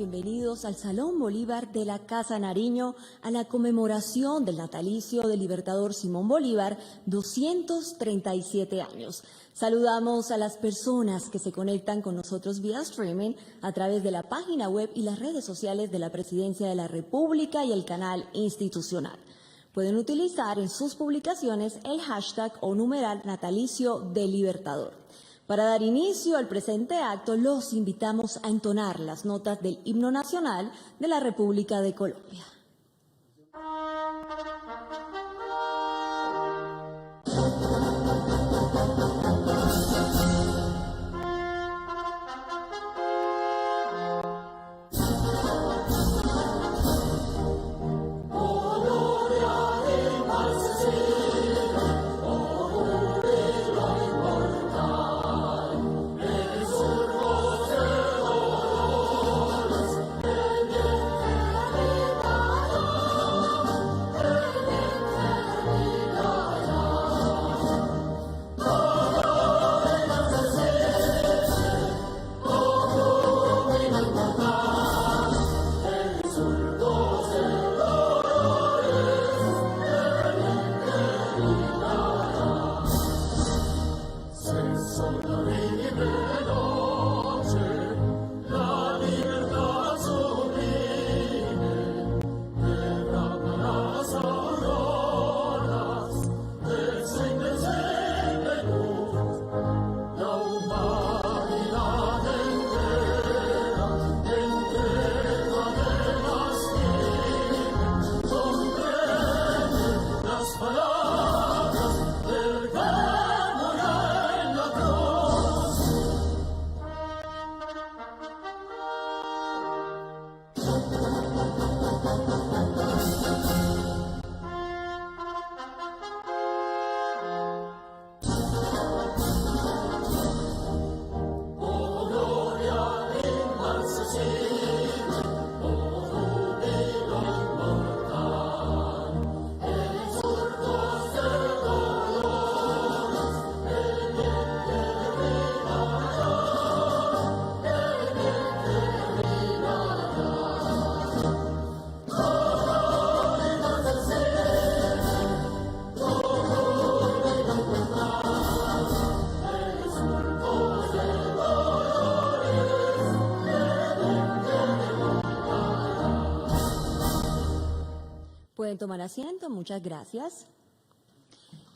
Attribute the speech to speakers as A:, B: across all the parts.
A: bienvenidos al Salón Bolívar de la Casa Nariño a la conmemoración del natalicio del libertador Simón Bolívar, 237 años. Saludamos a las personas que se conectan con nosotros vía streaming a través de la página web y las redes sociales de la Presidencia de la República y el canal institucional. Pueden utilizar en sus publicaciones el hashtag o numeral natalicio del libertador. Para dar inicio al presente acto, los invitamos a entonar las notas del himno nacional de la República de Colombia. Pueden tomar asiento, muchas gracias.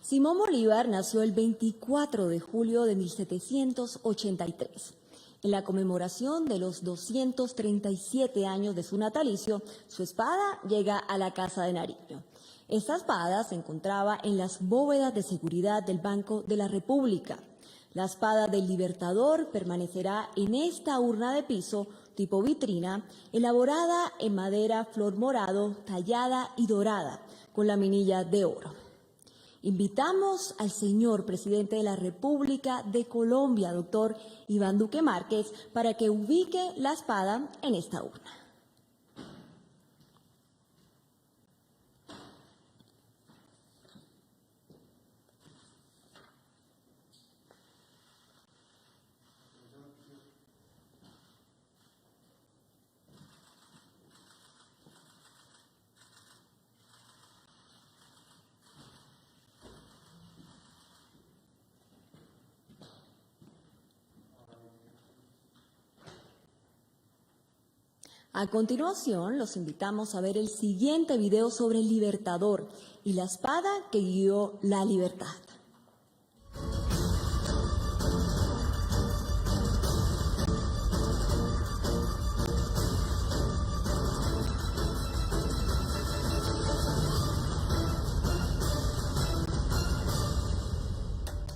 A: Simón Bolívar nació el 24 de julio de 1783. En la conmemoración de los 237 años de su natalicio, su espada llega a la Casa de Nariño. Esta espada se encontraba en las bóvedas de seguridad del Banco de la República. La espada del Libertador permanecerá en esta urna de piso tipo vitrina, elaborada en madera flor morado, tallada y dorada, con laminilla de oro. Invitamos al señor presidente de la República de Colombia, doctor Iván Duque Márquez, para que ubique la espada en esta urna. A continuación, los invitamos a ver el siguiente video sobre el Libertador y la espada que guió la libertad.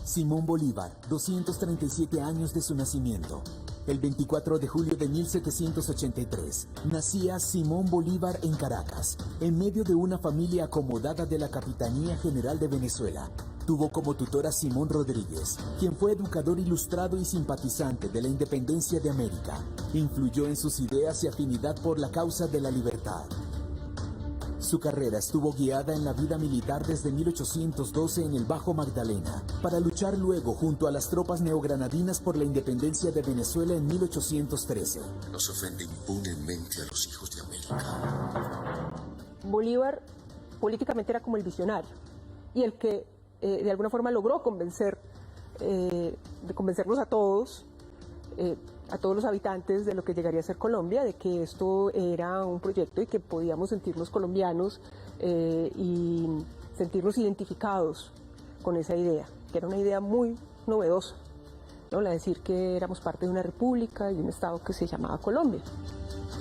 B: Simón Bolívar, 237 años de su nacimiento. El 24 de julio de 1783, nacía Simón Bolívar en Caracas, en medio de una familia acomodada de la Capitanía General de Venezuela. Tuvo como tutor a Simón Rodríguez, quien fue educador ilustrado y simpatizante de la independencia de América. Influyó en sus ideas y afinidad por la causa de la libertad. Su carrera estuvo guiada en la vida militar desde 1812 en el Bajo Magdalena, para luchar luego junto a las tropas neogranadinas por la independencia de Venezuela en 1813.
C: Nos ofende impunemente a los hijos de América.
D: Bolívar políticamente era como el visionario y el que de alguna forma logró convencernos a todos los habitantes de lo que llegaría a ser Colombia, de que esto era un proyecto y que podíamos sentirnos colombianos y sentirnos identificados con esa idea, que era una idea muy novedosa, ¿no? La de decir que éramos parte de una república y un estado que se llamaba Colombia.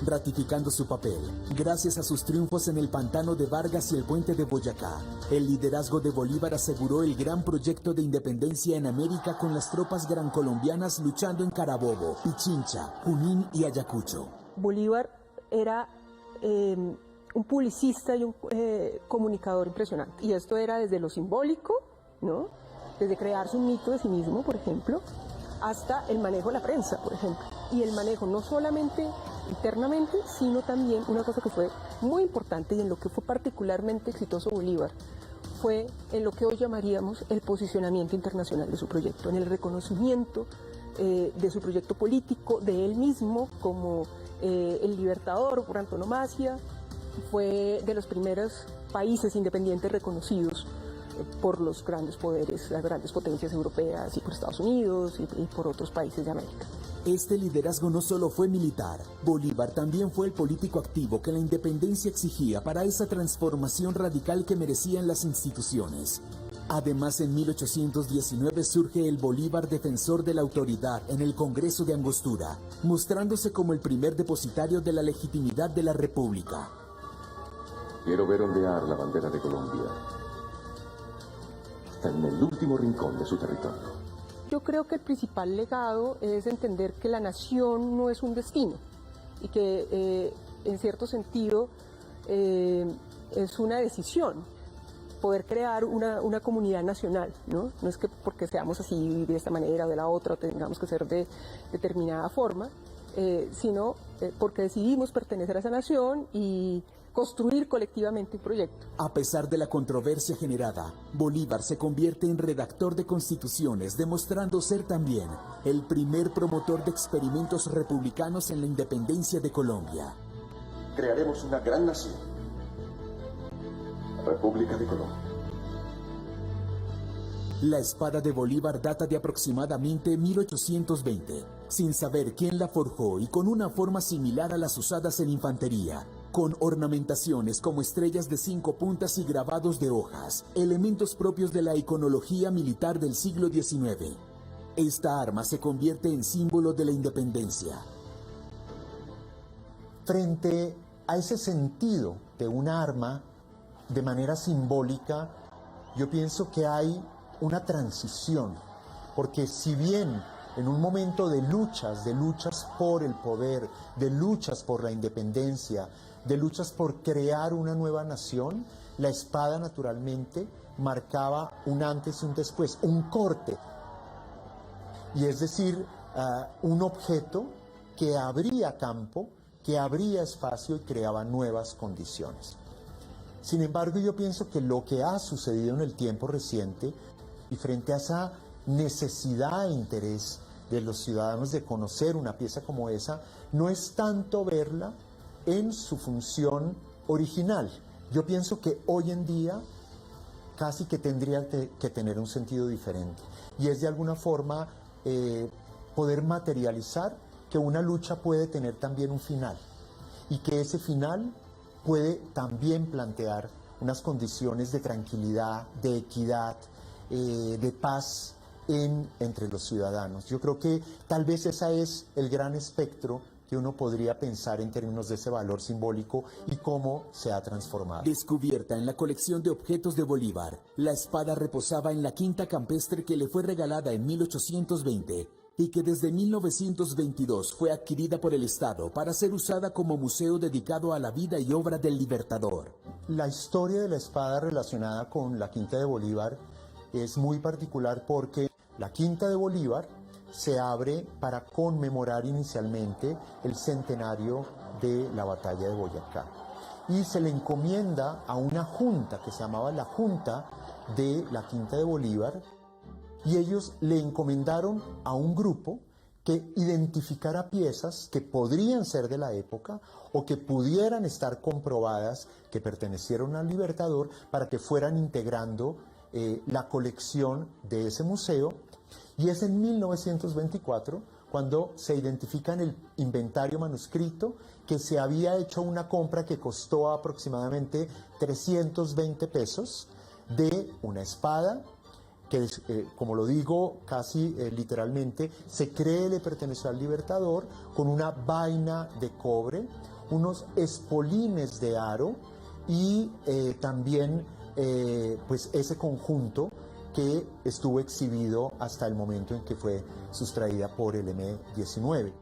B: Ratificando su papel, gracias a sus triunfos en el Pantano de Vargas y el Puente de Boyacá, el liderazgo de Bolívar aseguró el gran proyecto de independencia en América con las tropas gran colombianas luchando en Carabobo, Pichincha, Junín y Ayacucho.
D: Bolívar era un publicista y un comunicador impresionante, y esto era desde lo simbólico, ¿no? Desde crearse un mito de sí mismo, por ejemplo, hasta el manejo de la prensa, por ejemplo, y el manejo no solamente internamente, sino también una cosa que fue muy importante y en lo que fue particularmente exitoso Bolívar, fue en lo que hoy llamaríamos el posicionamiento internacional de su proyecto, en el reconocimiento de su proyecto político, de él mismo como el libertador por antonomasia. Fue de los primeros países independientes reconocidos por los grandes poderes, las grandes potencias europeas y por Estados Unidos y por otros países de América.
B: Este liderazgo no solo fue militar, Bolívar también fue el político activo que la independencia exigía para esa transformación radical que merecían las instituciones. Además, en 1819 surge el Bolívar defensor de la autoridad en el Congreso de Angostura, mostrándose como el primer depositario de la legitimidad de la República.
C: Quiero ver ondear la bandera de Colombia hasta en el último rincón de su territorio.
D: Yo creo que el principal legado es entender que la nación no es un destino y que en cierto sentido es una decisión poder crear una comunidad nacional, ¿no? No es que porque seamos así de esta manera o de la otra o tengamos que ser de determinada forma, sino porque decidimos pertenecer a esa nación y construir colectivamente un proyecto.
B: A pesar de la controversia generada, Bolívar se convierte en redactor de constituciones, demostrando ser también el primer promotor de experimentos republicanos en la independencia de Colombia.
C: Crearemos una gran nación, la República de Colombia.
B: La espada de Bolívar data de aproximadamente 1820, sin saber quién la forjó y con una forma similar a las usadas en infantería, con ornamentaciones como estrellas de 5 puntas y grabados de hojas, elementos propios de la iconología militar del siglo XIX. Esta arma se convierte en símbolo de la independencia.
E: Frente a ese sentido de un arma, de manera simbólica, yo pienso que hay una transición, porque si bien en un momento de luchas por el poder, de luchas por la independencia, de luchas por crear una nueva nación, la espada naturalmente marcaba un antes y un después, un corte, y es decir, un objeto que abría campo, que abría espacio y creaba nuevas condiciones. Sin embargo, yo pienso que lo que ha sucedido en el tiempo reciente y frente a esa necesidad e interés de los ciudadanos de conocer una pieza como esa, no es tanto verla en su función original. Yo pienso que hoy en día casi que tendría que tener un sentido diferente, y es de alguna forma poder materializar que una lucha puede tener también un final, y que ese final puede también plantear unas condiciones de tranquilidad, de equidad, de paz entre los ciudadanos. Yo creo que tal vez ese es el gran espectro que uno podría pensar en términos de ese valor simbólico y cómo se ha transformado.
B: Descubierta en la colección de objetos de Bolívar, la espada reposaba en la quinta campestre que le fue regalada en 1820 y que desde 1922 fue adquirida por el Estado para ser usada como museo dedicado a la vida y obra del Libertador.
E: La historia de la espada relacionada con la Quinta de Bolívar es muy particular porque la Quinta de Bolívar se abre para conmemorar inicialmente el centenario de la batalla de Boyacá. y se le encomienda a una junta que se llamaba la Junta de la Quinta de Bolívar, y ellos le encomendaron a un grupo que identificara piezas que podrían ser de la época o que pudieran estar comprobadas que pertenecieron al Libertador para que fueran integrando la colección de ese museo. Y es en 1924 cuando se identifica en el inventario manuscrito que se había hecho una compra que costó aproximadamente 320 pesos de una espada que, como lo digo casi literalmente, se cree le perteneció al Libertador, con una vaina de cobre, unos espolines de aro y también pues ese conjunto que estuvo exhibido hasta el momento en que fue sustraída por el M-19.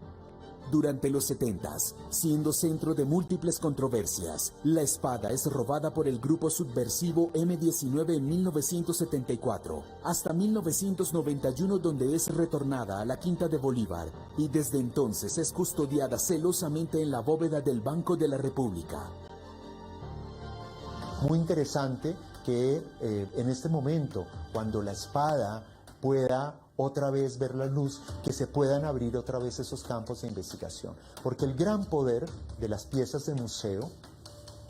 B: Durante los 70s, siendo centro de múltiples controversias, la espada es robada por el grupo subversivo M-19 en 1974, hasta 1991, donde es retornada a la Quinta de Bolívar y desde entonces es custodiada celosamente en la bóveda del Banco de la República.
E: Muy interesante que en este momento, cuando la espada pueda otra vez ver la luz, que se puedan abrir otra vez esos campos de investigación. Porque el gran poder de las piezas de museo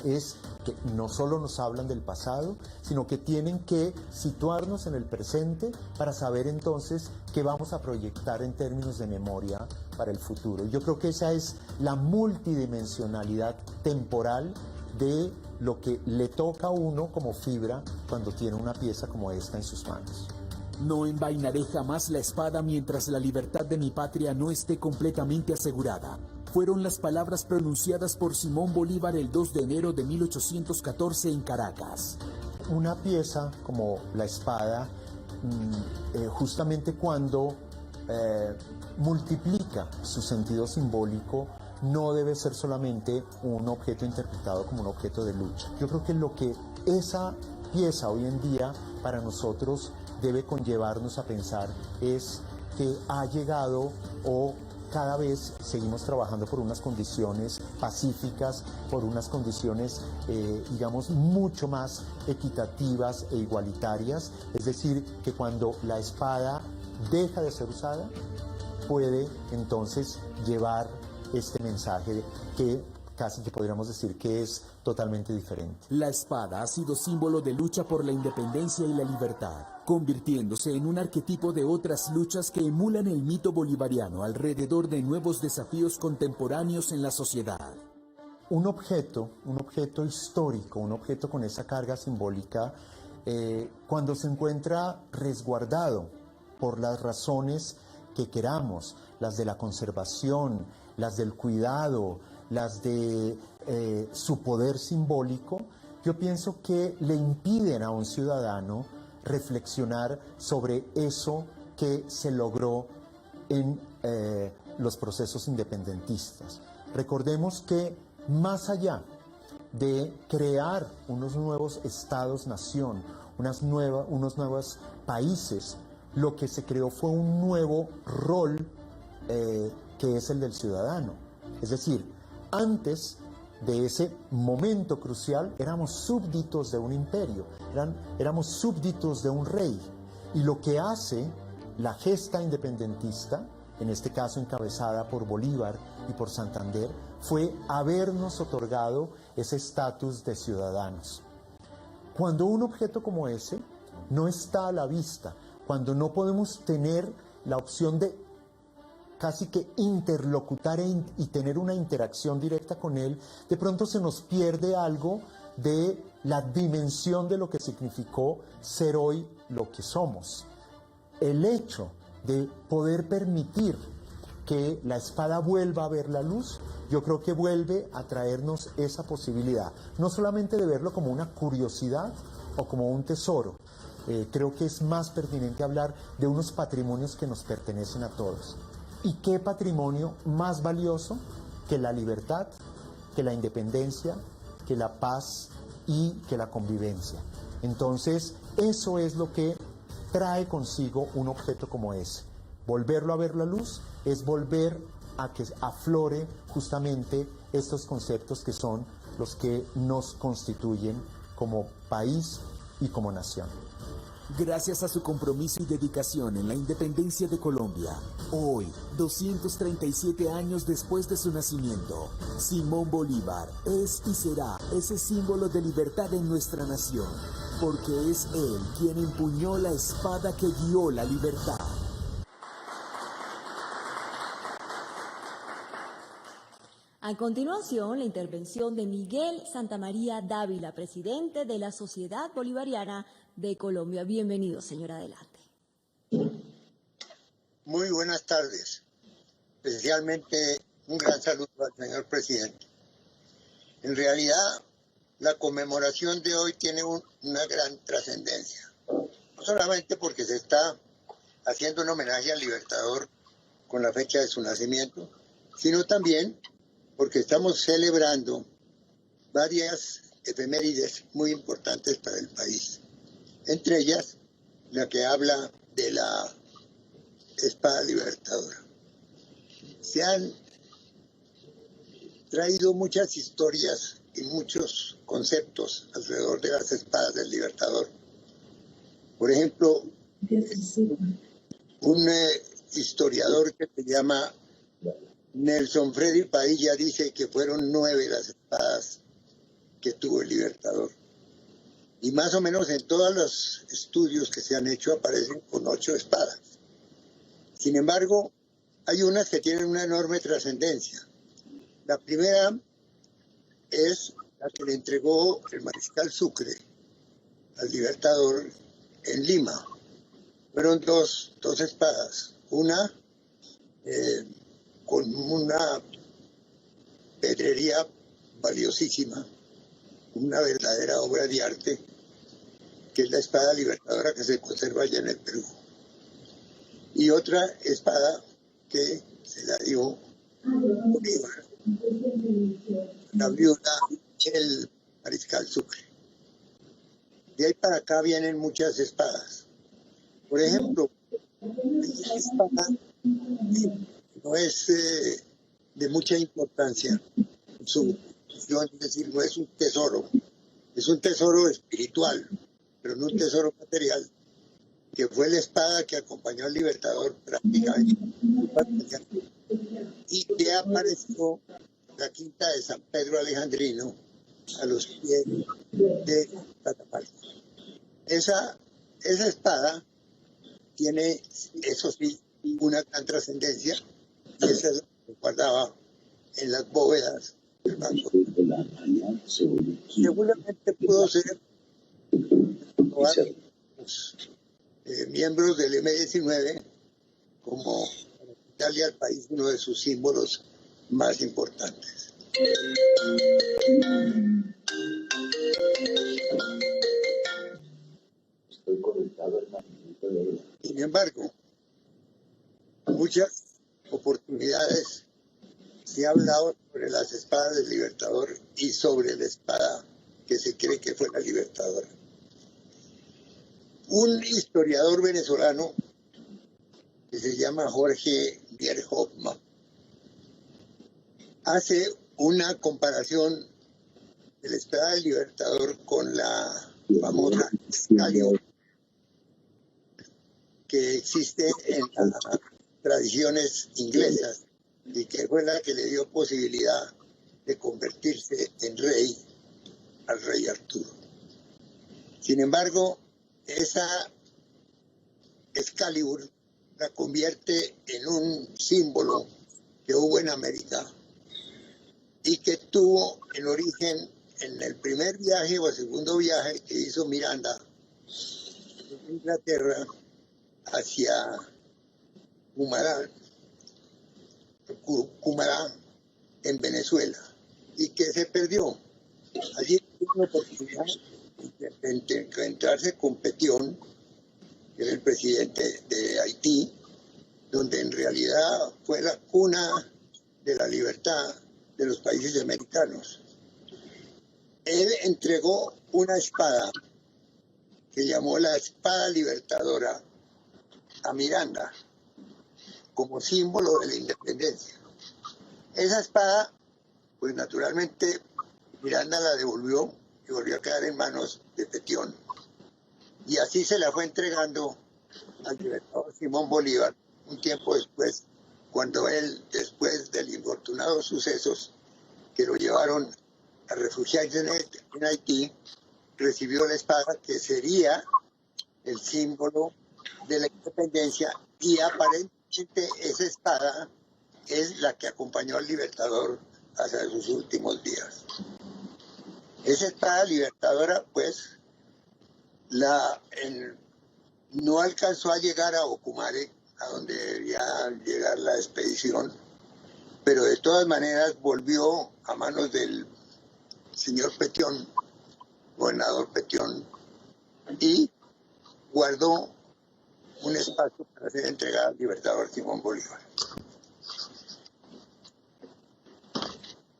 E: es que no solo nos hablan del pasado, sino que tienen que situarnos en el presente para saber entonces qué vamos a proyectar en términos de memoria para el futuro. Yo creo que esa es la multidimensionalidad temporal de lo que le toca a uno como fibra cuando tiene una pieza como esta en sus manos.
B: No envainaré jamás la espada mientras la libertad de mi patria no esté completamente asegurada. Fueron las palabras pronunciadas por Simón Bolívar el 2 de enero de 1814 en Caracas.
E: Una pieza como la espada, justamente cuando multiplica su sentido simbólico, no debe ser solamente un objeto interpretado como un objeto de lucha. Yo creo que lo que esa pieza hoy en día para nosotros debe conllevarnos a pensar es que ha llegado, o cada vez seguimos trabajando por unas condiciones pacíficas, por unas condiciones, digamos, mucho más equitativas e igualitarias. Es decir, que cuando la espada deja de ser usada, puede entonces llevar este mensaje que casi que podríamos decir que es totalmente diferente.
B: La espada ha sido símbolo de lucha por la independencia y la libertad, convirtiéndose en un arquetipo de otras luchas que emulan el mito bolivariano alrededor de nuevos desafíos contemporáneos en la sociedad.
E: Un objeto histórico, un objeto con esa carga simbólica, cuando se encuentra resguardado por las razones que queramos, las de la conservación, las del cuidado, las de su poder simbólico, yo pienso que le impiden a un ciudadano reflexionar sobre eso que se logró en los procesos independentistas. Recordemos que más allá de crear unos nuevos estados-nación, unos nuevos países, lo que se creó fue un nuevo rol que es el del ciudadano. Es decir, antes de ese momento crucial éramos súbditos de un imperio, éramos súbditos de un rey. Y lo que hace la gesta independentista, en este caso encabezada por Bolívar y por Santander, fue habernos otorgado ese estatus de ciudadanos. Cuando un objeto como ese no está a la vista, cuando no podemos tener la opción de casi que interlocutar y tener una interacción directa con él, de pronto se nos pierde algo de la dimensión de lo que significó ser hoy lo que somos. El hecho de poder permitir que la espada vuelva a ver la luz, yo creo que vuelve a traernos esa posibilidad, no solamente de verlo como una curiosidad o como un tesoro. Creo que es más pertinente hablar de unos patrimonios que nos pertenecen a todos. ¿Y qué patrimonio más valioso que la libertad, que la independencia, que la paz y que la convivencia? Entonces, eso es lo que trae consigo un objeto como ese. Volverlo a ver la luz es volver a que aflore justamente estos conceptos que son los que nos constituyen como país y como nación.
B: Gracias a su compromiso y dedicación en la independencia de Colombia, hoy, 237 años después de su nacimiento, Simón Bolívar es y será ese símbolo de libertad en nuestra nación, porque es él quien empuñó la espada que guió la libertad.
A: A continuación, la intervención de Miguel Santamaría Dávila, presidente de la Sociedad Bolivariana de Colombia. Bienvenido, señor, adelante.
F: Muy buenas tardes. Especialmente un gran saludo al señor presidente. En realidad, la conmemoración de hoy tiene una gran trascendencia. No solamente porque se está haciendo un homenaje al Libertador con la fecha de su nacimiento, sino también porque estamos celebrando varias efemérides muy importantes para el país. Entre ellas, la que habla de la espada libertadora. Se han traído muchas historias y muchos conceptos alrededor de las espadas del Libertador. Por ejemplo, un historiador que se llama Nelson Freddy Padilla dice que fueron 9 las espadas que tuvo el Libertador. Y más o menos en todos los estudios que se han hecho aparecen con 8 espadas. Sin embargo, hay unas que tienen una enorme trascendencia. La primera es la que le entregó el mariscal Sucre al Libertador en Lima. Fueron dos espadas. Una con una pedrería valiosísima, una verdadera obra de arte, que es la espada libertadora que se conserva allá en el Perú. Y otra espada que se la dio Bolívar, la viuda el mariscal Sucre. De ahí para acá vienen muchas espadas. Por ejemplo, esta espada no es de mucha importancia en su función, es decir, no es un tesoro espiritual, pero no un tesoro material, que fue la espada que acompañó al Libertador prácticamente y que apareció en la quinta de San Pedro Alejandrino a los pies de Catamarca. Esa espada tiene, eso sí, una gran trascendencia, y esa es la que guardaba en las bóvedas del banco. Seguramente pudo ser los miembros del M-19 como darle al país uno de sus símbolos más importantes. Sin embargo, muchas oportunidades se ha hablado sobre las espadas del Libertador y sobre la espada que se cree que fue la Libertadora. Un historiador venezolano que se llama Jorge Bierhoffman hace una comparación de la espada del Libertador con la famosa Excalibur que existe en las tradiciones inglesas y que fue la que le dio posibilidad de convertirse en rey al rey Arturo. Sin embargo, esa Excalibur la convierte en un símbolo que hubo en América y que tuvo el origen en el primer viaje o el segundo viaje que hizo Miranda de Inglaterra hacia Cumará en Venezuela y que se perdió. Allí tuvo la oportunidad de encontrarse con Petión, que era el presidente de Haití, donde en realidad fue la cuna de la libertad de los países americanos. Él entregó una espada que llamó la espada libertadora a Miranda como símbolo de la independencia. Esa espada, pues naturalmente Miranda la devolvió y volvió a quedar en manos de Petión. Y así se la fue entregando al libertador Simón Bolívar un tiempo después, cuando él, después del infortunado sucesos que lo llevaron a refugiarse en Haití, recibió la espada que sería el símbolo de la independencia, y aparentemente esa espada es la que acompañó al libertador hasta sus últimos días. Esa espada libertadora, pues, no alcanzó a llegar a Ocumare, a donde debía llegar la expedición, pero de todas maneras volvió a manos del señor Petión, gobernador Petión, y guardó un espacio para ser entregada al libertador Simón Bolívar.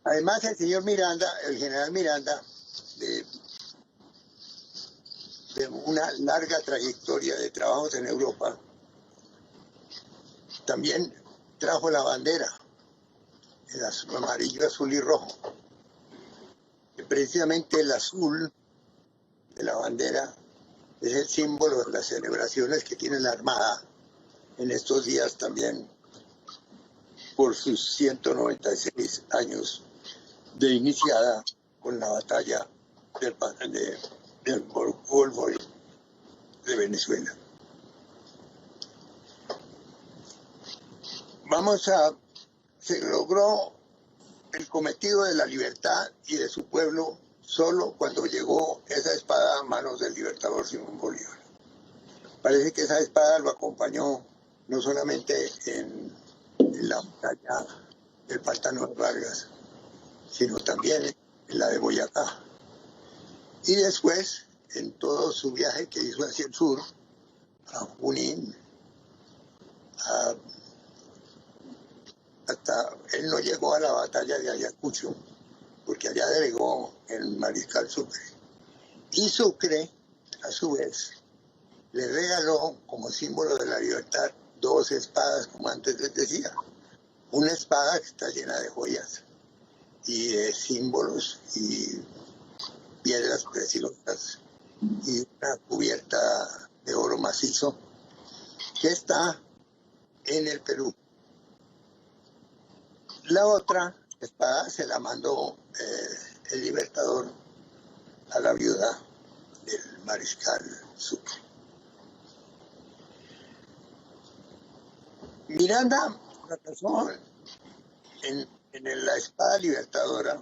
F: Además, el señor Miranda, el general Miranda, de una larga trayectoria de trabajos en Europa, también trajo la bandera, el amarillo, azul y rojo. Y precisamente el azul de la bandera es el símbolo de las celebraciones que tiene la Armada en estos días también por sus 196 años de iniciada con la batalla del Golfo de Venezuela. Se logró el cometido de la libertad y de su pueblo solo cuando llegó esa espada a manos del libertador Simón Bolívar. Parece que esa espada lo acompañó no solamente en la batalla del Pantano de Vargas, sino también en la de Boyacá. Y después, en todo su viaje que hizo hacia el sur, a Junín, hasta él no llegó a la batalla de Ayacucho, porque allá delegó el mariscal Sucre. Y Sucre, a su vez, le regaló como símbolo de la libertad 2 espadas, como antes les decía. Una espada que está llena de joyas y de símbolos y piedras preciosas y una cubierta de oro macizo que está en el Perú. La otra espada se la mandó el libertador a la viuda del mariscal Sucre. Miranda fracasó en la espada libertadora,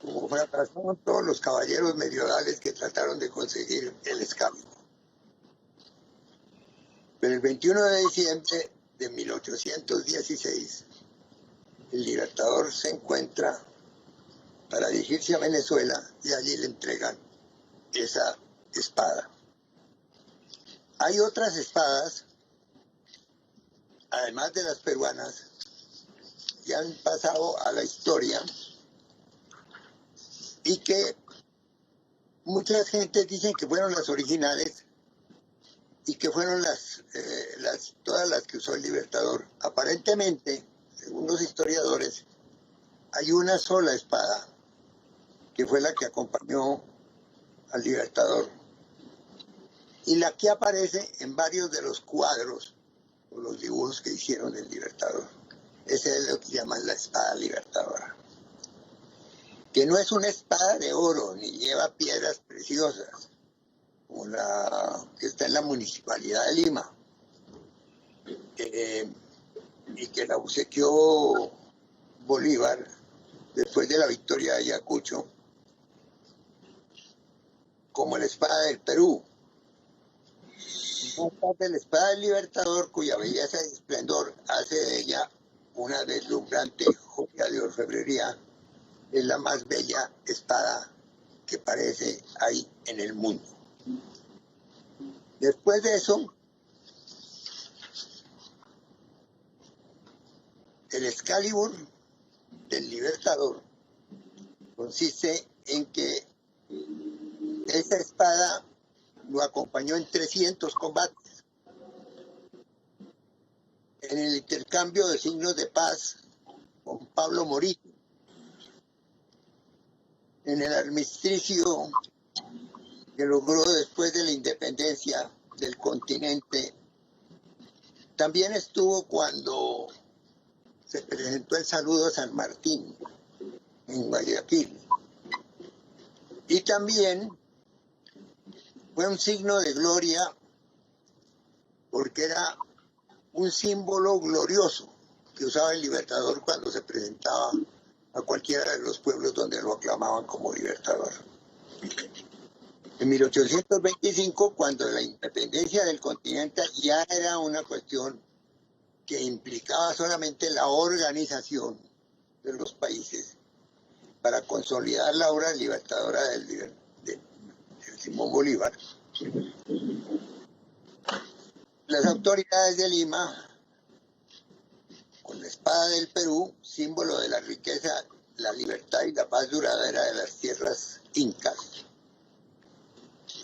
F: como fracasaron todos los caballeros medievales que trataron de conseguir el Excalibur. Pero el 21 de diciembre de 1816, el libertador se encuentra para dirigirse a Venezuela y allí le entregan esa espada. Hay otras espadas, además de las peruanas, que han pasado a la historia y que muchas gentes dicen que fueron las originales y que fueron todas las que usó el libertador. Aparentemente, según los historiadores, hay una sola espada que fue la que acompañó al libertador y la que aparece en varios de los cuadros o los dibujos que hicieron del libertador. Ese es lo que llaman la espada libertadora, que no es una espada de oro ni lleva piedras preciosas como la que está en la Municipalidad de Lima, y que la obsequió Bolívar después de la victoria de Ayacucho, como la espada del Perú. La espada del libertador, cuya belleza y esplendor hace de ella una deslumbrante joya de orfebrería, es la más bella espada que parece ahí en el mundo. Después de eso, el Excalibur del libertador consiste en que esa espada lo acompañó en 300 combates, en el intercambio de signos de paz con Pablo Morillo, en el armisticio que logró después de la independencia del continente. También estuvo cuando se presentó el saludo a San Martín en Guayaquil. Y también fue un signo de gloria porque era un símbolo glorioso que usaba el Libertador cuando se presentaba a cualquiera de los pueblos donde lo aclamaban como Libertador. En 1825, cuando la independencia del continente ya era una cuestión que implicaba solamente la organización de los países para consolidar la obra libertadora de Simón Bolívar, las autoridades de Lima, con la espada del Perú, símbolo de la riqueza, la libertad y la paz duradera de las tierras incas.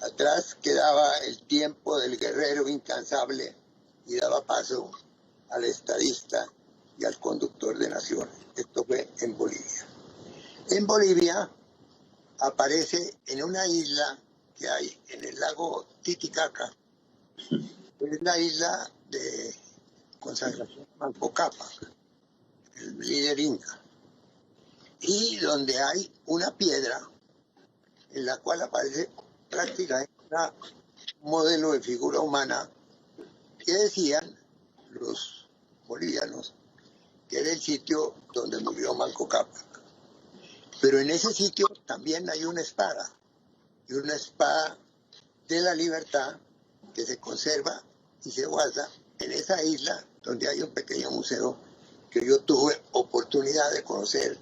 F: Atrás quedaba el tiempo del guerrero incansable y daba paso al estadista y al conductor de naciones. Esto fue en Bolivia. En Bolivia aparece en una isla que hay en el lago Titicaca, es la isla de consagración de Manco Cápac, el líder inca, y donde hay una piedra en la cual aparece prácticamente un modelo de figura humana que decían los bolivianos que era el sitio donde murió Manco Cápac. Pero en ese sitio también hay una espada, y una espada de la libertad que se conserva y se guarda en esa isla donde hay un pequeño museo que yo tuve oportunidad de conocer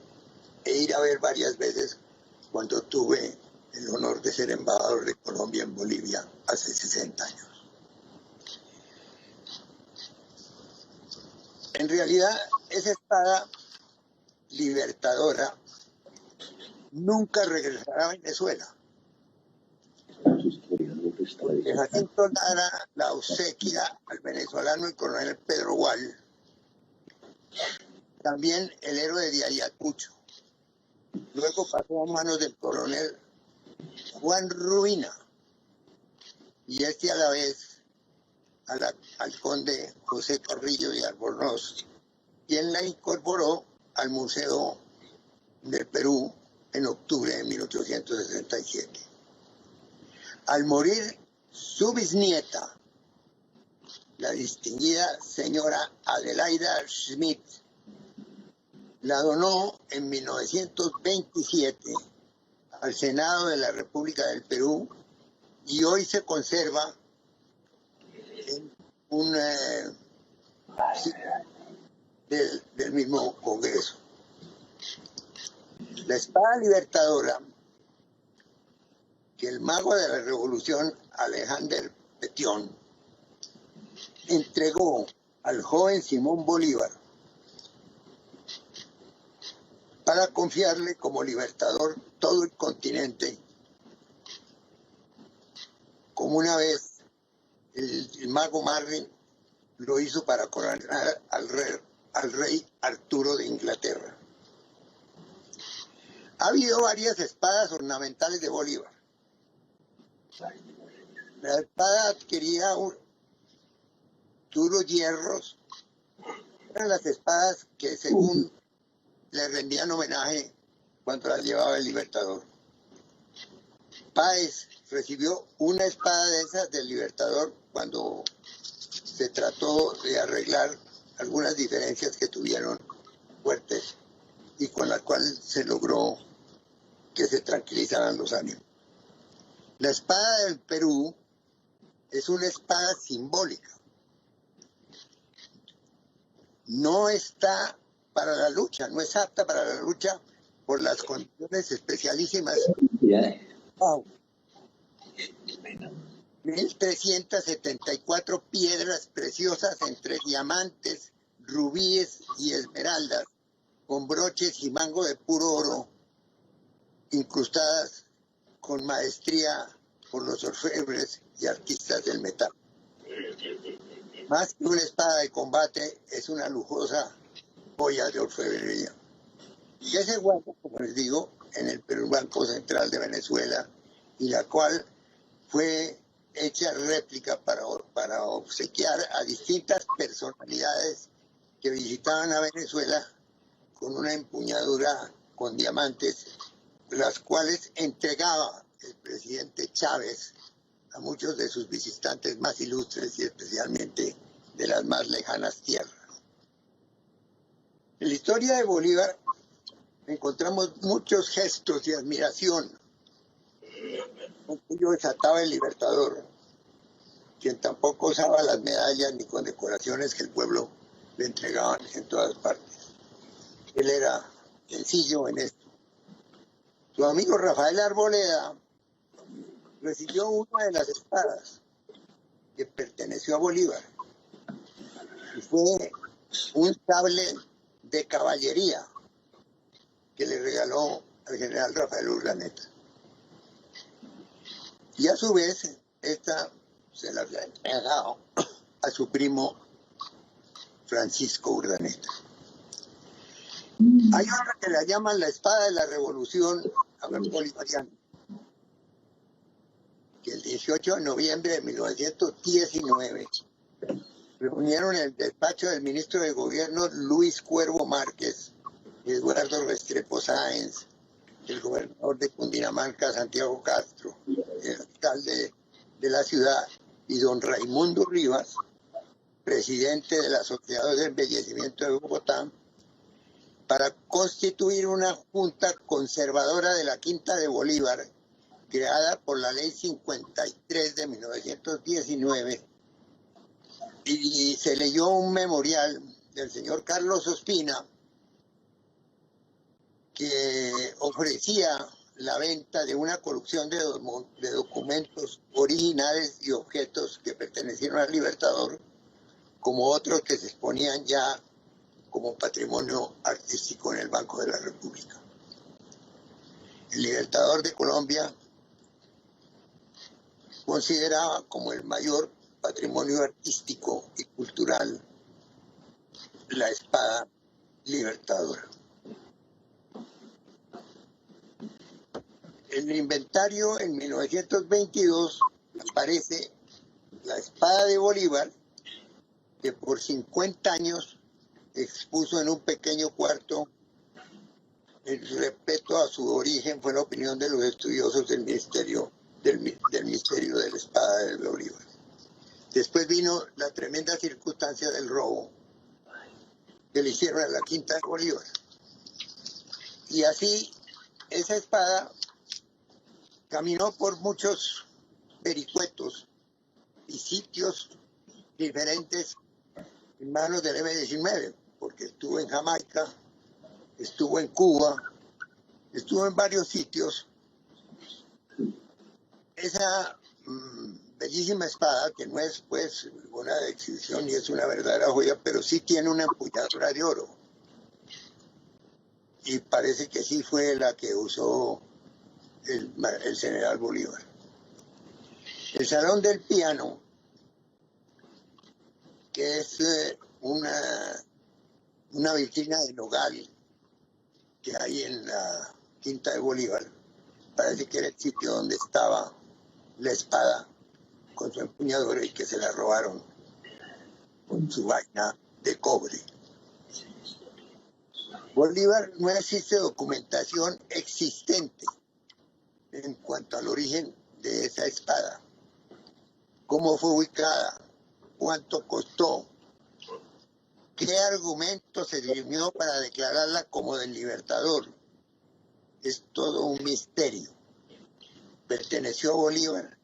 F: e ir a ver varias veces cuando tuve el honor de ser embajador de Colombia en Bolivia hace 60 años. En realidad, esa espada libertadora nunca regresará a Venezuela. Porque Jacinto Lara la obsequia al venezolano y coronel Pedro Gual, también el héroe de Ayacucho. Luego pasó a manos del coronel Juan Rubina y a la vez al conde José Carrillo y Albornoz, quien la incorporó al Museo del Perú en octubre de 1867. Al morir su bisnieta, la distinguida señora Adelaida Schmidt, la donó en 1927 al Senado de la República del Perú y hoy se conserva en un del mismo Congreso. La espada libertadora que el mago de la Revolución, Alexander Petión, entregó al joven Simón Bolívar para confiarle como libertador todo el continente, como una vez el mago Merlín lo hizo para coronar al rey Arturo de Inglaterra. Ha habido varias espadas ornamentales de Bolívar. La espada adquiría duros hierros. Eran las espadas que según le rendían homenaje cuando las llevaba el Libertador. Páez recibió una espada de esas del Libertador cuando se trató de arreglar algunas diferencias que tuvieron fuertes y con la cual se logró que se tranquilizaran los ánimos. La espada del Perú es una espada simbólica. No está para la lucha, no es apta para la lucha por las condiciones especialísimas. 1.374 piedras preciosas entre diamantes, rubíes y esmeraldas, con broches y mango de puro oro, incrustadas con maestría por los orfebres y artistas del metal. Más que una espada de combate, es una lujosa joya de orfebrería. Y ese guante, como les digo, en el Perú Banco Central de Venezuela, y la cual fue hecha réplica para obsequiar a distintas personalidades que visitaban a Venezuela con una empuñadura con diamantes, las cuales entregaba el presidente Chávez a muchos de sus visitantes más ilustres y especialmente de las más lejanas tierras. En la historia de Bolívar encontramos muchos gestos de admiración con cuyo desataba el Libertador, quien tampoco usaba las medallas ni condecoraciones que el pueblo le entregaban en todas partes. Él era sencillo en esto. Su amigo Rafael Arboleda recibió una de las espadas que perteneció a Bolívar y fue un sable de caballería que le regaló al general Rafael Urdaneta. Y a su vez, esta se la había entregado a su primo Francisco Urdaneta. Hay otra que la llaman la espada de la revolución bolivariana, que el 18 de noviembre de 1919 reunieron en el despacho del ministro de Gobierno Luis Cuervo Márquez, Eduardo Restrepo Sáenz, el gobernador de Cundinamarca, Santiago Castro, el alcalde de la ciudad, y don Raimundo Rivas, presidente de la Sociedad de Embellecimiento de Bogotá, para constituir una junta conservadora de la Quinta de Bolívar, creada por la Ley 53 de 1919, y se leyó un memorial del señor Carlos Ospina que ofrecía la venta de una colección de documentos originales y objetos que pertenecieron al Libertador, como otros que se exponían ya como patrimonio artístico en el Banco de la República. El Libertador de Colombia consideraba como el mayor patrimonio artístico y cultural la espada libertadora. En el inventario en 1922 aparece la espada de Bolívar, que por 50 años expuso en un pequeño cuarto. El respeto a su origen fue la opinión de los estudiosos del misterio de la espada de Bolívar. Después vino la tremenda circunstancia del robo que le hicieron a la Quinta de Bolívar. Y así esa espada caminó por muchos vericuetos y sitios diferentes en manos del M-19, porque estuvo en Jamaica, estuvo en Cuba, estuvo en varios sitios. Esa bellísima espada, que no es pues una exhibición ni es una verdadera joya, pero sí tiene una empuñadura de oro. Y parece que sí fue la que usó el general Bolívar. El Salón del Piano, que es una vitrina de nogal que hay en la Quinta de Bolívar, parece que era el sitio donde estaba la espada con su empuñadura y que se la robaron con su vaina de cobre. Bolívar, no existe documentación existente en cuanto al origen de esa espada, cómo fue ubicada, cuánto costó, qué argumento se dirimió para declararla como del Libertador. Es todo un misterio. ¿Perteneció a Bolívar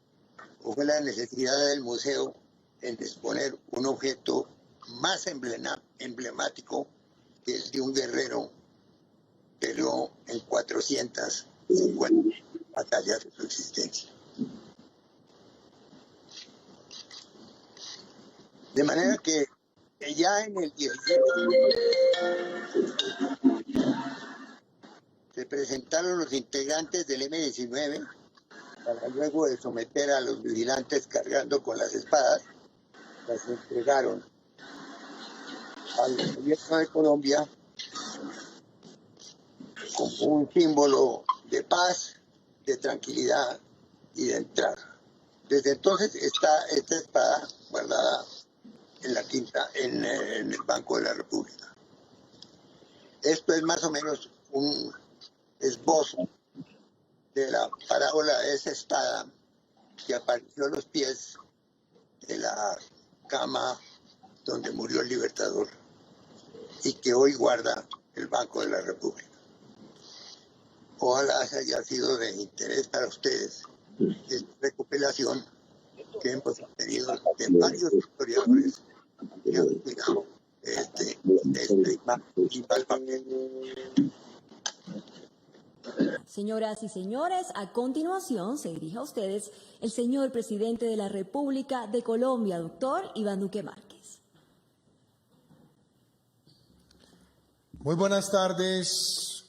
F: o fue la necesidad del museo en exponer un objeto más emblemático que el de un guerrero, pero en 450 batallas de su existencia? De manera que ya en el 17 se presentaron los integrantes del M-19 para luego de someter a los vigilantes cargando con las espadas, las entregaron al gobierno de Colombia como un símbolo de paz, de tranquilidad y de entrada. Desde entonces está esta espada guardada en la quinta, en el Banco de la República. Esto es más o menos un esbozo de la parábola de esa espada que apareció a los pies de la cama donde murió el Libertador y que hoy guarda el Banco de la República. Ojalá haya sido de interés para ustedes esta recopilación que hemos tenido de varios historiadores que han cuidado este papel.
A: Señoras y señores, a continuación se dirige a ustedes el señor presidente de la República de Colombia, doctor Iván Duque Márquez.
G: Muy buenas tardes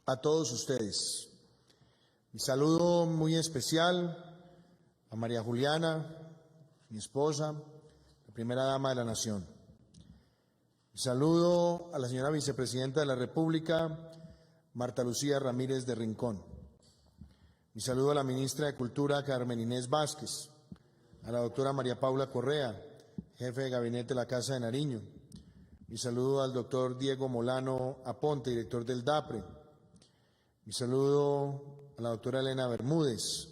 G: a todos ustedes. Mi saludo muy especial a María Juliana, mi esposa, la primera dama de la Nación. Mi saludo a la señora vicepresidenta de la República, Marta Lucía Ramírez de Rincón. Mi saludo a la ministra de Cultura, Carmen Inés Vázquez, a la doctora María Paula Correa, jefe de gabinete de la Casa de Nariño. Mi saludo al doctor Diego Molano Aponte, director del DAPRE. Mi saludo a la doctora Elena Bermúdez.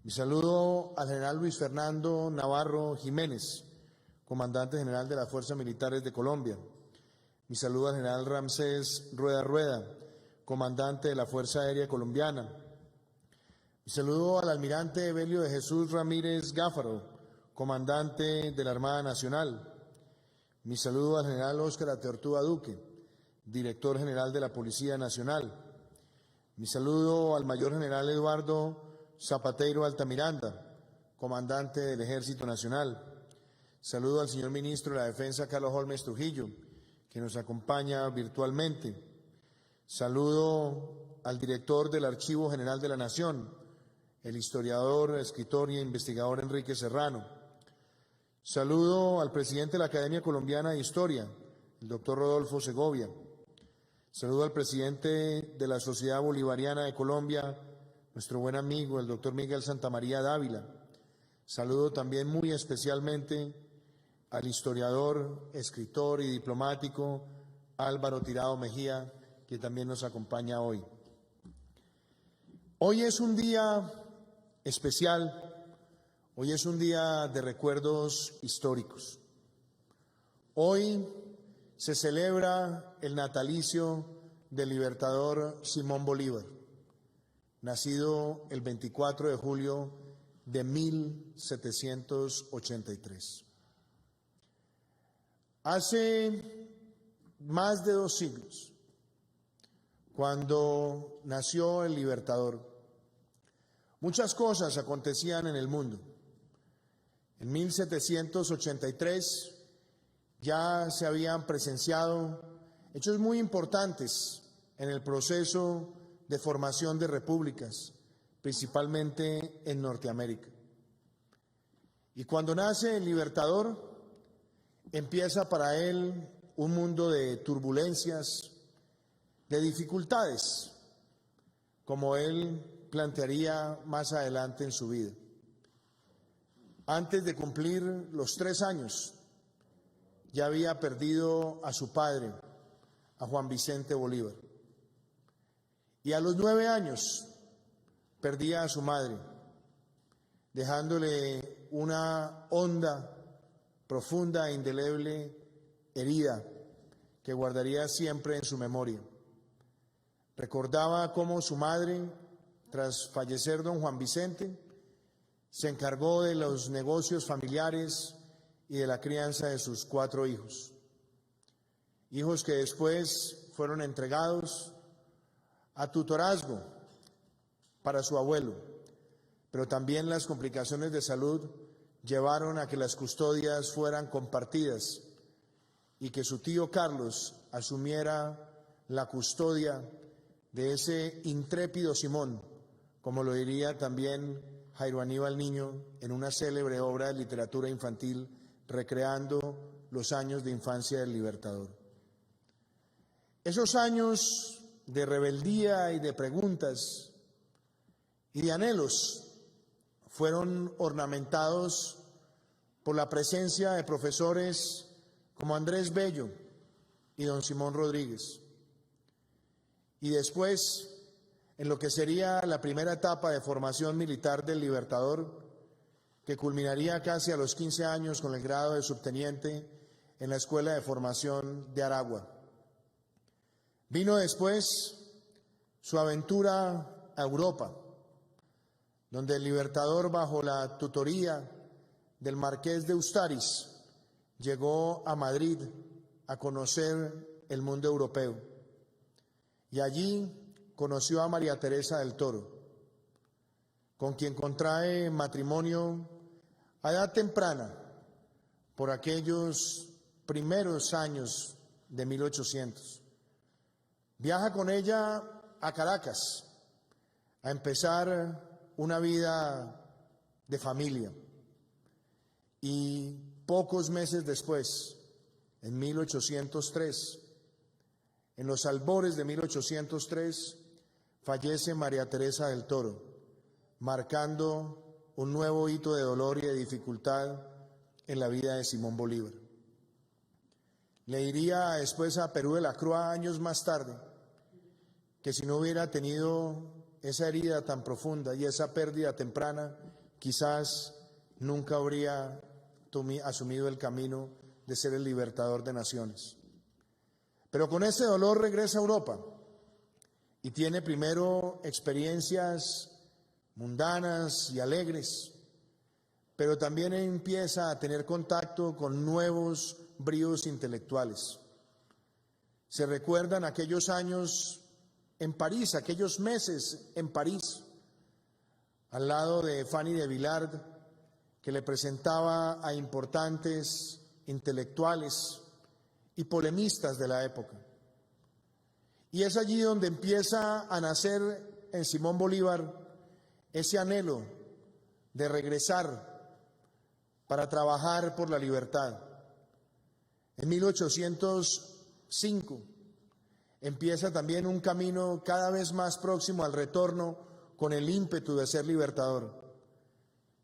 G: Mi saludo al general Luis Fernando Navarro Jiménez, comandante general de las Fuerzas Militares de Colombia. Mi saludo al general Ramsés Rueda Rueda, comandante de la Fuerza Aérea Colombiana. Mi saludo al almirante Evelio de Jesús Ramírez Gáfaro, comandante de la Armada Nacional. Mi saludo al general Óscar Ateortúa Duque, director general de la Policía Nacional. Mi saludo al mayor general Eduardo Zapateiro Altamiranda, comandante del Ejército Nacional. Saludo al señor ministro de la Defensa, Carlos Holmes Trujillo, que nos acompaña virtualmente. Saludo al director del Archivo General de la Nación, el historiador, escritor y investigador Enrique Serrano. Saludo al presidente de la Academia Colombiana de Historia, el doctor Rodolfo Segovia. Saludo al presidente de la Sociedad Bolivariana de Colombia, nuestro buen amigo, el doctor Miguel Santamaría Dávila. Saludo también muy especialmente al historiador, escritor y diplomático Álvaro Tirado Mejía, que también nos acompaña hoy. Hoy es un día especial, hoy es un día de recuerdos históricos. Hoy se celebra el natalicio del libertador Simón Bolívar, nacido el 24 de julio de 1783. Hace más de 2 siglos, cuando nació el Libertador, muchas cosas acontecían en el mundo. En 1783 ya se habían presenciado hechos muy importantes en el proceso de formación de repúblicas, principalmente en Norteamérica. Y cuando nace el Libertador, empieza para él un mundo de turbulencias, de dificultades, como él plantearía más adelante en su vida. Antes de cumplir los 3 años, ya había perdido a su padre, a Juan Vicente Bolívar. Y a los 9 años perdía a su madre, dejándole una honda, profunda e indeleble herida que guardaría siempre en su memoria. Recordaba cómo su madre, tras fallecer don Juan Vicente, se encargó de los negocios familiares y de la crianza de sus 4 hijos. Hijos que después fueron entregados a tutorazgo para su abuelo, pero también las complicaciones de salud llevaron a que las custodias fueran compartidas y que su tío Carlos asumiera la custodia de ese intrépido Simón, como lo diría también Jairo Aníbal Niño en una célebre obra de literatura infantil recreando los años de infancia del Libertador. Esos años de rebeldía y de preguntas y de anhelos fueron ornamentados por la presencia de profesores como Andrés Bello y don Simón Rodríguez. Y después, en lo que sería la primera etapa de formación militar del Libertador, que culminaría casi a los 15 años con el grado de subteniente en la Escuela de Formación de Aragua. Vino después su aventura a Europa, donde el Libertador, bajo la tutoría del Marqués de Ustaris, llegó a Madrid a conocer el mundo europeo. Y allí conoció a María Teresa del Toro, con quien contrae matrimonio a edad temprana, por aquellos primeros años de 1800. Viaja con ella a Caracas a empezar una vida de familia. Y pocos meses después, en 1803, en los albores de 1803, fallece María Teresa del Toro, marcando un nuevo hito de dolor y de dificultad en la vida de Simón Bolívar. Le iría después a Perú de la Cruz años más tarde, que si no hubiera tenido esa herida tan profunda y esa pérdida temprana, quizás nunca habría asumido el camino de ser el libertador de naciones. Pero con ese dolor regresa a Europa y tiene primero experiencias mundanas y alegres, pero también empieza a tener contacto con nuevos bríos intelectuales. Se recuerdan aquellos años en París, aquellos meses en París, al lado de Fanny de Villard, que le presentaba a importantes intelectuales y polemistas de la época. Y es allí donde empieza a nacer en Simón Bolívar ese anhelo de regresar para trabajar por la libertad. En 1805 empieza también un camino cada vez más próximo al retorno con el ímpetu de ser libertador,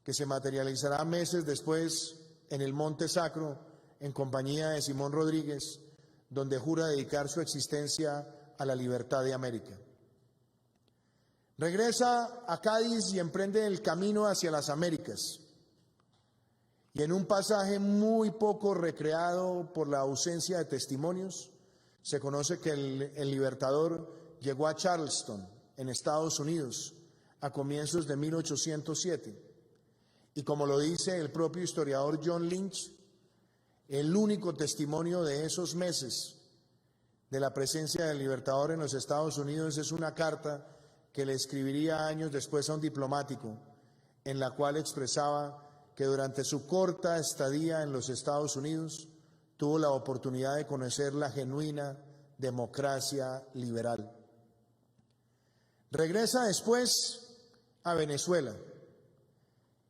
G: que se materializará meses después en el Monte Sacro en compañía de Simón Rodríguez, donde jura dedicar su existencia a la libertad de América. Regresa a Cádiz y emprende el camino hacia las Américas. Y en un pasaje muy poco recreado por la ausencia de testimonios, se conoce que el libertador llegó a Charleston, en Estados Unidos, a comienzos de 1807. Y como lo dice el propio historiador John Lynch, el único testimonio de esos meses de la presencia del libertador en los Estados Unidos es una carta que le escribiría años después a un diplomático, en la cual expresaba que durante su corta estadía en los Estados Unidos tuvo la oportunidad de conocer la genuina democracia liberal. Regresa después a Venezuela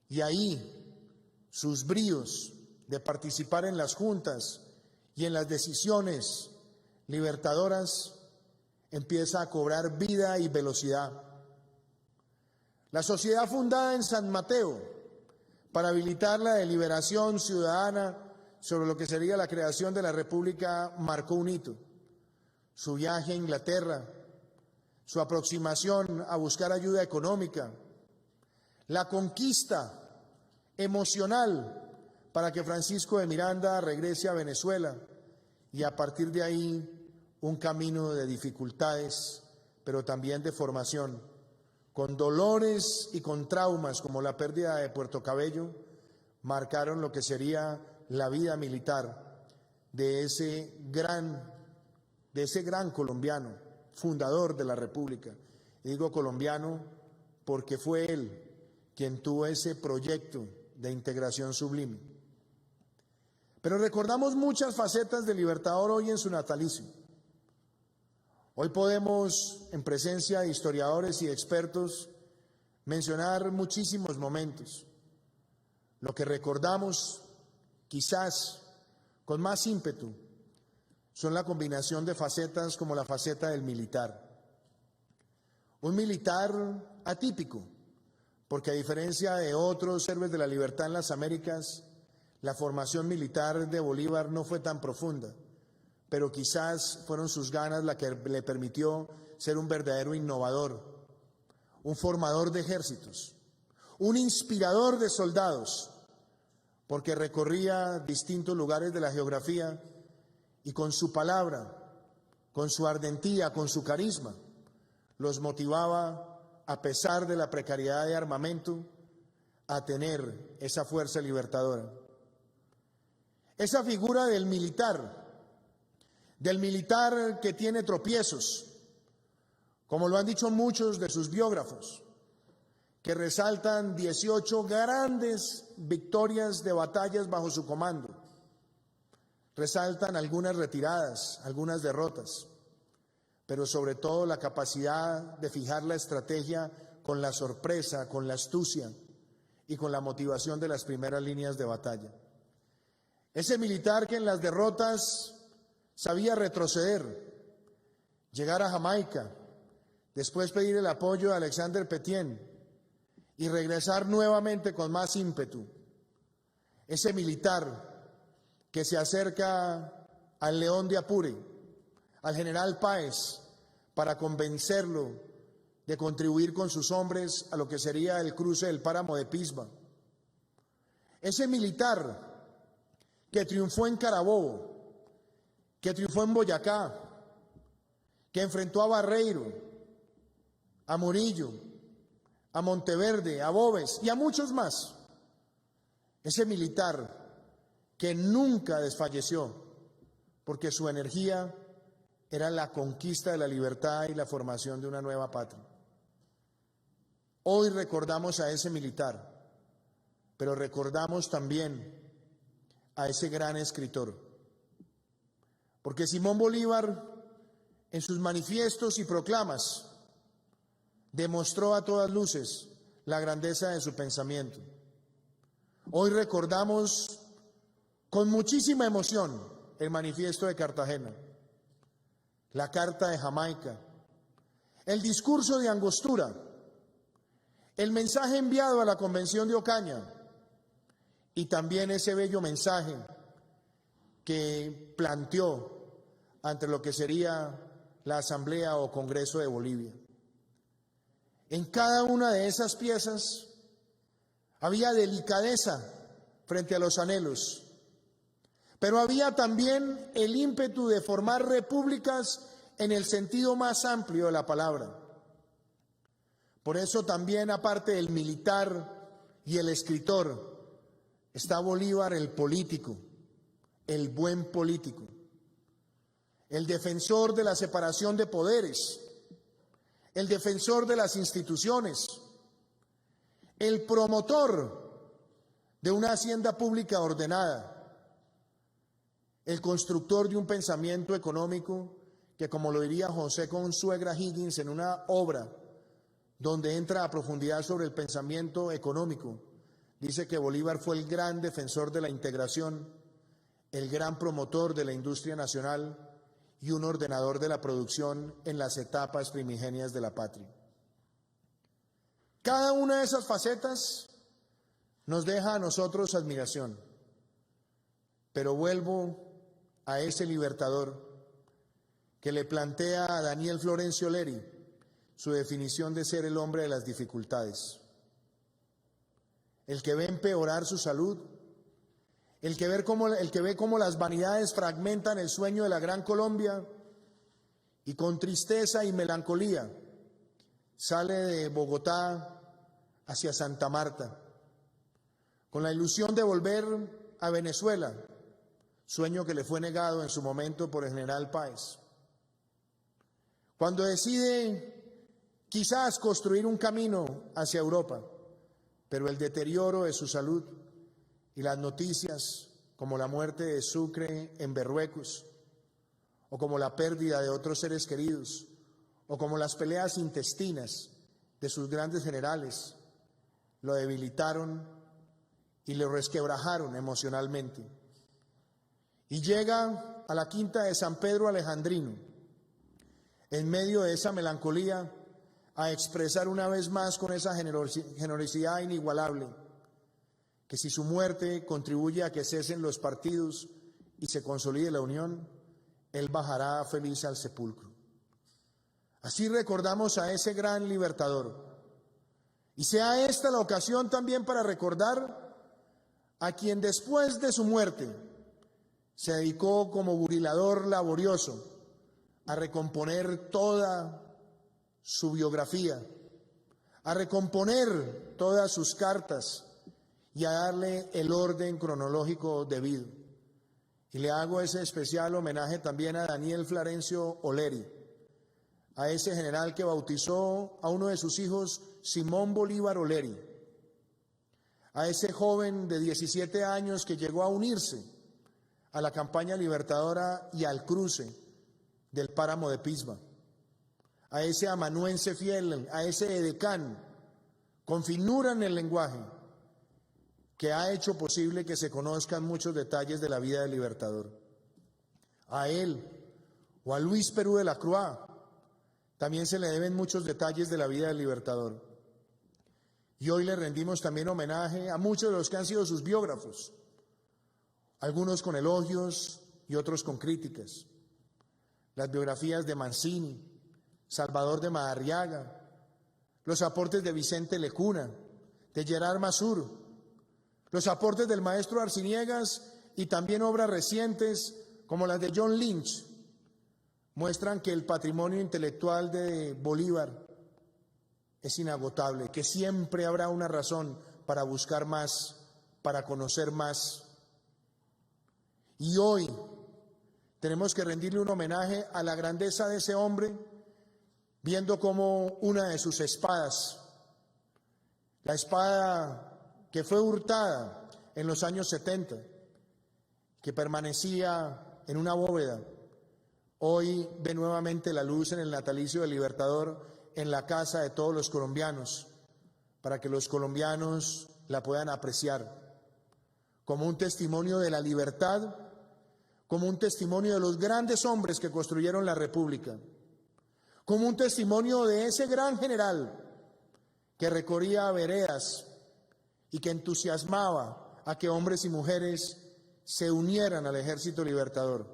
G: y ahí sus bríos de participar en las juntas y en las decisiones libertadoras empieza a cobrar vida y velocidad. La sociedad fundada en San Mateo para habilitar la deliberación ciudadana sobre lo que sería la creación de la República marcó un hito. Su viaje a Inglaterra, su aproximación a buscar ayuda económica, la conquista emocional para que Francisco de Miranda regrese a Venezuela y a partir de ahí un camino de dificultades, pero también de formación, con dolores y con traumas como la pérdida de Puerto Cabello, marcaron lo que sería la vida militar de ese gran colombiano, fundador de la República. Y digo colombiano porque fue él quien tuvo ese proyecto de integración sublime. Pero recordamos muchas facetas del libertador hoy en su natalicio. Hoy podemos, en presencia de historiadores y expertos, mencionar muchísimos momentos. Lo que recordamos, quizás con más ímpetu, son la combinación de facetas como la faceta del militar. un militar atípico, porque a diferencia de otros héroes de la libertad en las Américas, la formación militar de Bolívar no fue tan profunda, pero quizás fueron sus ganas la que le permitió ser un verdadero innovador, un formador de ejércitos, un inspirador de soldados, porque recorría distintos lugares de la geografía y con su palabra, con su ardentía, con su carisma, los motivaba, a pesar de la precariedad de armamento, a tener esa fuerza libertadora. Esa figura del militar que tiene tropiezos, como lo han dicho muchos de sus biógrafos, que resaltan 18 grandes victorias de batallas bajo su comando. Resaltan algunas retiradas, algunas derrotas, pero sobre todo la capacidad de fijar la estrategia con la sorpresa, con la astucia y con la motivación de las primeras líneas de batalla. Ese militar que en las derrotas sabía retroceder, llegar a Jamaica, después pedir el apoyo de Alexander Petain y regresar nuevamente con más ímpetu. Ese militar que se acerca al León de Apure, al general Páez, para convencerlo de contribuir con sus hombres a lo que sería el cruce del páramo de Pisba. Ese militar que triunfó en Carabobo, que triunfó en Boyacá, que enfrentó a Barreiro, a Murillo, a Monteverde, a Boves y a muchos más. Ese militar que nunca desfalleció, porque su energía era la conquista de la libertad y la formación de una nueva patria. Hoy recordamos a ese militar, pero recordamos también a ese gran escritor, porque Simón Bolívar, en sus manifiestos y proclamas, demostró a todas luces la grandeza de su pensamiento. Hoy recordamos con muchísima emoción el manifiesto de Cartagena, la Carta de Jamaica, el discurso de Angostura, el mensaje enviado a la Convención de Ocaña y también ese bello mensaje que planteó ante lo que sería la Asamblea o Congreso de Bolivia. En cada una de esas piezas había delicadeza frente a los anhelos, pero había también el ímpetu de formar repúblicas en el sentido más amplio de la palabra. Por eso también, aparte del militar y el escritor, está Bolívar el político, el buen político, el defensor de la separación de poderes, el defensor de las instituciones, el promotor de una hacienda pública ordenada, el constructor de un pensamiento económico que, como lo diría José Consuegra Higgins en una obra donde entra a profundidad sobre el pensamiento económico, dice que Bolívar fue el gran defensor de la integración, el gran promotor de la industria nacional y un ordenador de la producción en las etapas primigenias de la patria. Cada una de esas facetas nos deja a nosotros admiración, pero vuelvo a ese libertador que le plantea a Daniel Florencio Leri su definición de ser el hombre de las dificultades, el que ve empeorar su salud, el que ve cómo las vanidades fragmentan el sueño de la gran Colombia y con tristeza y melancolía sale de Bogotá hacia Santa Marta, con la ilusión de volver a Venezuela, sueño que le fue negado en su momento por el general Páez. Cuando decide quizás construir un camino hacia Europa, pero el deterioro de su salud y las noticias como la muerte de Sucre en Berruecos, o como la pérdida de otros seres queridos, o como las peleas intestinas de sus grandes generales, lo debilitaron y lo resquebrajaron emocionalmente. Y llega a la quinta de San Pedro Alejandrino, en medio de esa melancolía, a expresar una vez más con esa generosidad inigualable que si su muerte contribuye a que cesen los partidos y se consolide la unión, él bajará feliz al sepulcro. Así recordamos a ese gran libertador. Y sea esta la ocasión también para recordar a quien después de su muerte se dedicó como burilador laborioso a recomponer toda su biografía, a recomponer todas sus cartas y a darle el orden cronológico debido. Y le hago ese especial homenaje también a Daniel Florencio Oleri, a ese general que bautizó a uno de sus hijos, Simón Bolívar Oleri, a ese joven de 17 años que llegó a unirse a la campaña libertadora y al cruce del páramo de Pisba, a ese amanuense fiel, a ese edecán con finura en el lenguaje que ha hecho posible que se conozcan muchos detalles de la vida del libertador. A él o a Luis Perú de la Croix también se le deben muchos detalles de la vida del libertador. Y hoy le rendimos también homenaje a muchos de los que han sido sus biógrafos, algunos con elogios y otros con críticas. Las biografías de Mancini, Salvador de Madariaga, los aportes de Vicente Lecuna, de Gerard Masur, los aportes del maestro Arciniegas y también obras recientes como las de John Lynch muestran que el patrimonio intelectual de Bolívar es inagotable, que siempre habrá una razón para buscar más, para conocer más. Y hoy tenemos que rendirle un homenaje a la grandeza de ese hombre, viendo cómo una de sus espadas, la espada que fue hurtada en los años 70, que permanecía en una bóveda, hoy ve nuevamente la luz en el natalicio del Libertador en la casa de todos los colombianos, para que los colombianos la puedan apreciar como un testimonio de la libertad, como un testimonio de los grandes hombres que construyeron la República, como un testimonio de ese gran general que recorría veredas y que entusiasmaba a que hombres y mujeres se unieran al ejército libertador.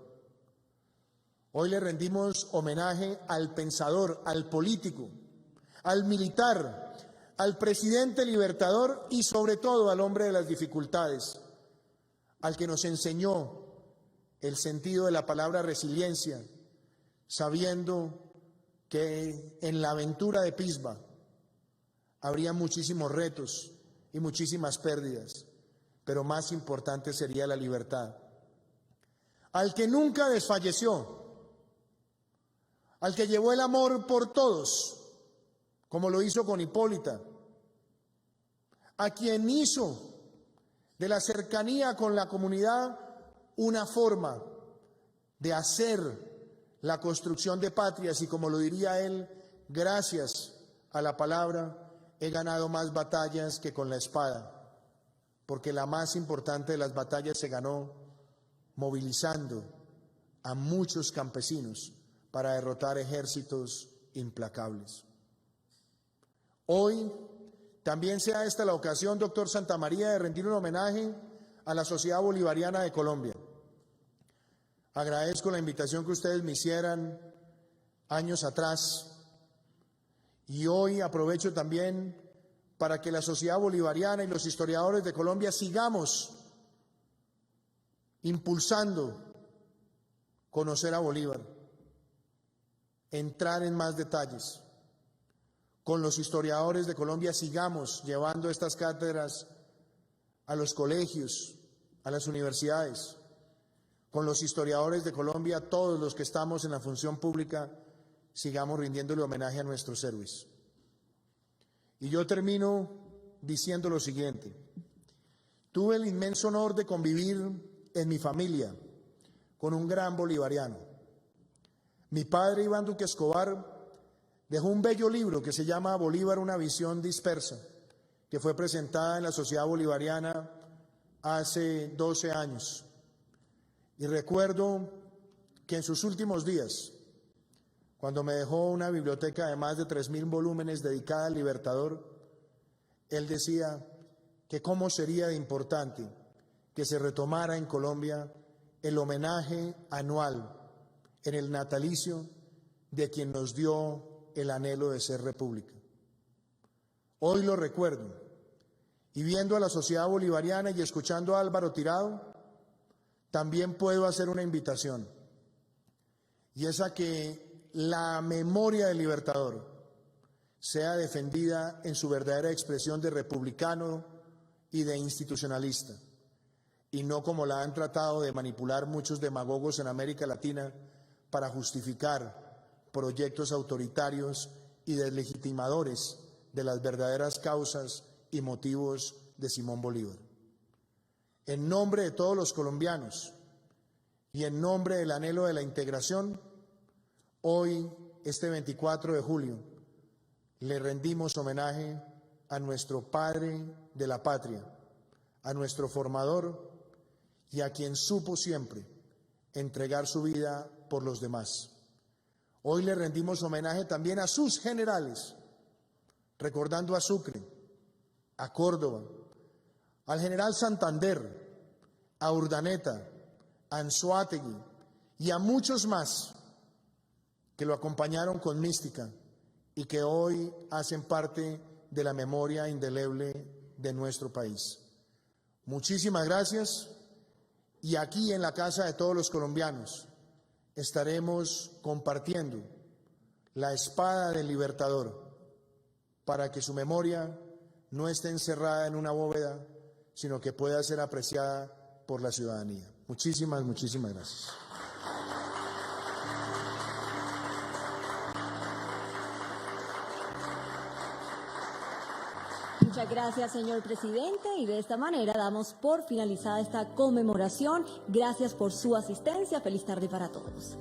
G: Hoy le rendimos homenaje al pensador, al político, al militar, al presidente libertador y sobre todo al hombre de las dificultades, al que nos enseñó el sentido de la palabra resiliencia, sabiendo que en la aventura de Pisba habría muchísimos retos y muchísimas pérdidas, pero más importante sería la libertad. Al que nunca desfalleció, al que llevó el amor por todos, como lo hizo con Hipólita, a quien hizo de la cercanía con la comunidad una forma de hacer la construcción de patrias, y como lo diría él, gracias a la palabra he ganado más batallas que con la espada, porque la más importante de las batallas se ganó movilizando a muchos campesinos para derrotar ejércitos implacables. Hoy también sea esta la ocasión, doctor Santamaría, de rendir un homenaje a la Sociedad Bolivariana de Colombia. Agradezco la invitación que ustedes me hicieran años atrás y hoy aprovecho también para que la Sociedad Bolivariana y los historiadores de Colombia sigamos impulsando conocer a Bolívar, entrar en más detalles. Con los historiadores de Colombia sigamos llevando estas cátedras a los colegios, a las universidades. Con los historiadores de Colombia, todos los que estamos en la función pública, sigamos rindiéndole homenaje a nuestros héroes. Y yo termino diciendo lo siguiente. Tuve el inmenso honor de convivir en mi familia con un gran bolivariano. Mi padre, Iván Duque Escobar, dejó un bello libro que se llama Bolívar, una visión dispersa, que fue presentada en la Sociedad Bolivariana hace 12 años. Y recuerdo que en sus últimos días, cuando me dejó una biblioteca de más de 3.000 volúmenes dedicada al Libertador, él decía que cómo sería de importante que se retomara en Colombia el homenaje anual en el natalicio de quien nos dio el anhelo de ser república. Hoy lo recuerdo, y viendo a la sociedad bolivariana y escuchando a Álvaro Tirado, también puedo hacer una invitación, y es a que la memoria del Libertador sea defendida en su verdadera expresión de republicano y de institucionalista, y no como la han tratado de manipular muchos demagogos en América Latina para justificar proyectos autoritarios y deslegitimadores de las verdaderas causas y motivos de Simón Bolívar. En nombre de todos los colombianos y en nombre del anhelo de la integración, hoy, este 24 de julio, le rendimos homenaje a nuestro padre de la patria, a nuestro formador y a quien supo siempre entregar su vida por los demás. Hoy le rendimos homenaje también a sus generales, recordando a Sucre, a Córdoba, al general Santander, a Urdaneta, a Anzoátegui y a muchos más que lo acompañaron con mística y que hoy hacen parte de la memoria indeleble de nuestro país. Muchísimas gracias, y aquí en la casa de todos los colombianos estaremos compartiendo la espada del Libertador para que su memoria no esté encerrada en una bóveda, sino que pueda ser apreciada por la ciudadanía. Muchísimas gracias.
A: Muchas gracias, señor presidente, y de esta manera damos por finalizada esta conmemoración. Gracias por su asistencia. Feliz tarde para todos.